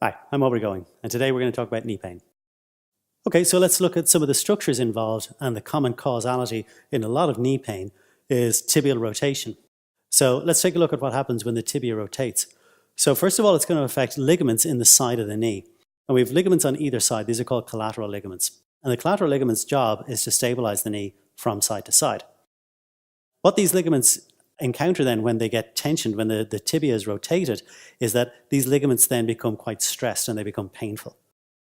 Hi, I'm Aubrey Going, and today we're going to talk about knee pain. Okay, so let's look at some of the structures involved, and the common causality in a lot of knee pain is tibial rotation. So let's take a look at what happens when the tibia rotates. So first of all, it's going to affect ligaments in the side of the knee. And we have ligaments on either side. These are called collateral ligaments. And the collateral ligament's job is to stabilize the knee from side to side. What these ligaments encounter then when they get tensioned, when the tibia is rotated, is that these ligaments then become quite stressed and they become painful,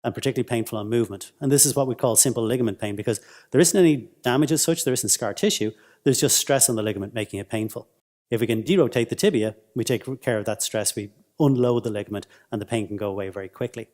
and particularly painful on movement. And this is what we call simple ligament pain, because there isn't any damage as such, there isn't scar tissue, there's just stress on the ligament making it painful. If we can derotate the tibia, we take care of that stress, we unload the ligament, and the pain can go away very quickly.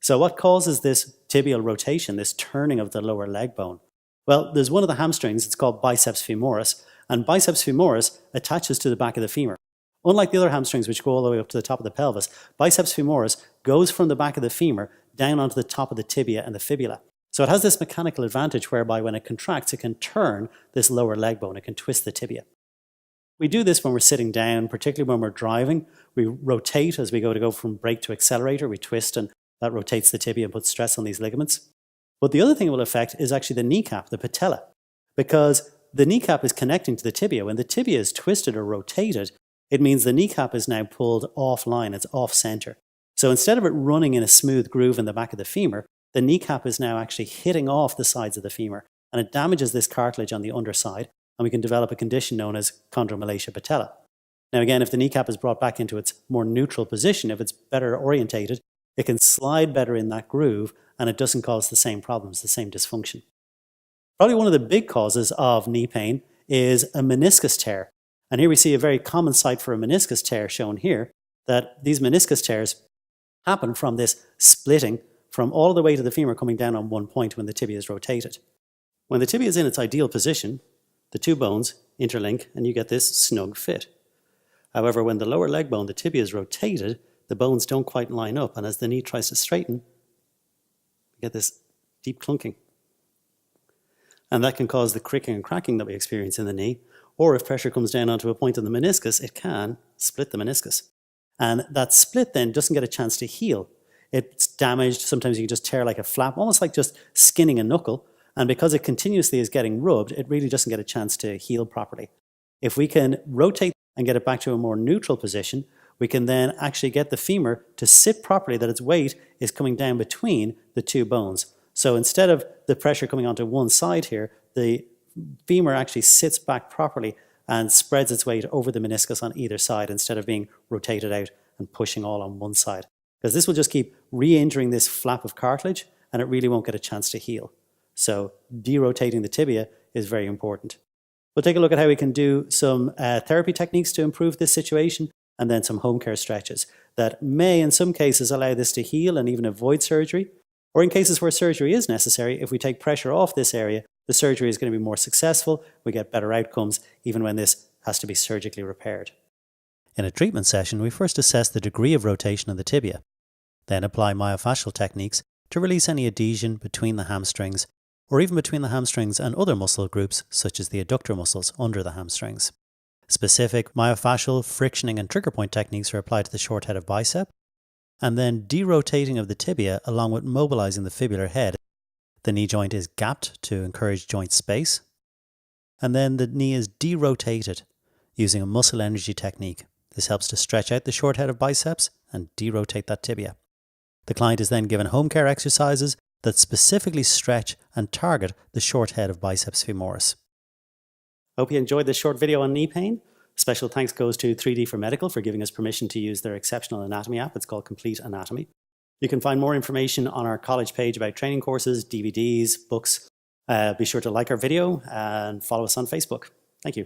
So what causes this tibial rotation, this turning of the lower leg bone? Well, there's one of the hamstrings, it's called biceps femoris, and biceps femoris attaches to the back of the femur. Unlike the other hamstrings, which go all the way up to the top of the pelvis, biceps femoris goes from the back of the femur down onto the top of the tibia and the fibula. So it has this mechanical advantage whereby when it contracts, it can turn this lower leg bone, it can twist the tibia. We do this when we're sitting down, particularly when we're driving. We rotate as we go from brake to accelerator, we twist, and that rotates the tibia and puts stress on these ligaments. But the other thing it will affect is actually the kneecap, the patella, because the kneecap is connecting to the tibia. When the tibia is twisted or rotated, it means the kneecap is now pulled offline, it's off center. So instead of it running in a smooth groove in the back of the femur, the kneecap is now actually hitting off the sides of the femur, and it damages this cartilage on the underside, and we can develop a condition known as chondromalacia patella. Now again, if the kneecap is brought back into its more neutral position, if it's better orientated, it can slide better in that groove, and it doesn't cause the same problems, the same dysfunction. Probably one of the big causes of knee pain is a meniscus tear. And here we see a very common site for a meniscus tear shown here, that these meniscus tears happen from this splitting from all the way to the femur coming down on one point when the tibia is rotated. When the tibia is in its ideal position, the two bones interlink and you get this snug fit. However, when the lower leg bone, the tibia, is rotated, the bones don't quite line up, and as the knee tries to straighten, you get this deep clunking. And that can cause the cricking and cracking that we experience in the knee, or if pressure comes down onto a point in the meniscus, it can split the meniscus. And that split then doesn't get a chance to heal. It's damaged, sometimes you can just tear like a flap, almost like just skinning a knuckle, and because it continuously is getting rubbed, it really doesn't get a chance to heal properly. If we can rotate and get it back to a more neutral position, we can then actually get the femur to sit properly, that its weight is coming down between the two bones. So instead of the pressure coming onto one side here, the femur actually sits back properly and spreads its weight over the meniscus on either side instead of being rotated out and pushing all on one side. Because this will just keep re-injuring this flap of cartilage, and it really won't get a chance to heal. So derotating the tibia is very important. We'll take a look at how we can do some therapy techniques to improve this situation, and then some home care stretches that may in some cases allow this to heal and even avoid surgery. Or in cases where surgery is necessary, if we take pressure off this area, the surgery is going to be more successful, we get better outcomes, even when this has to be surgically repaired. In a treatment session, we first assess the degree of rotation of the tibia, then apply myofascial techniques to release any adhesion between the hamstrings, or even between the hamstrings and other muscle groups, such as the adductor muscles under the hamstrings. Specific myofascial, frictioning and trigger point techniques are applied to the short head of bicep, and then derotating of the tibia along with mobilizing the fibular head. The knee joint is gapped to encourage joint space, and then the knee is derotated using a muscle energy technique. This helps to stretch out the short head of biceps and derotate that tibia. The client is then given home care exercises that specifically stretch and target the short head of biceps femoris. Hope you enjoyed this short video on knee pain. Special thanks goes to 3D4Medical for giving us permission to use their exceptional anatomy app. It's called Complete Anatomy. You can find more information on our college page about training courses, DVDs, books. Be sure to like our video and follow us on Facebook. Thank you.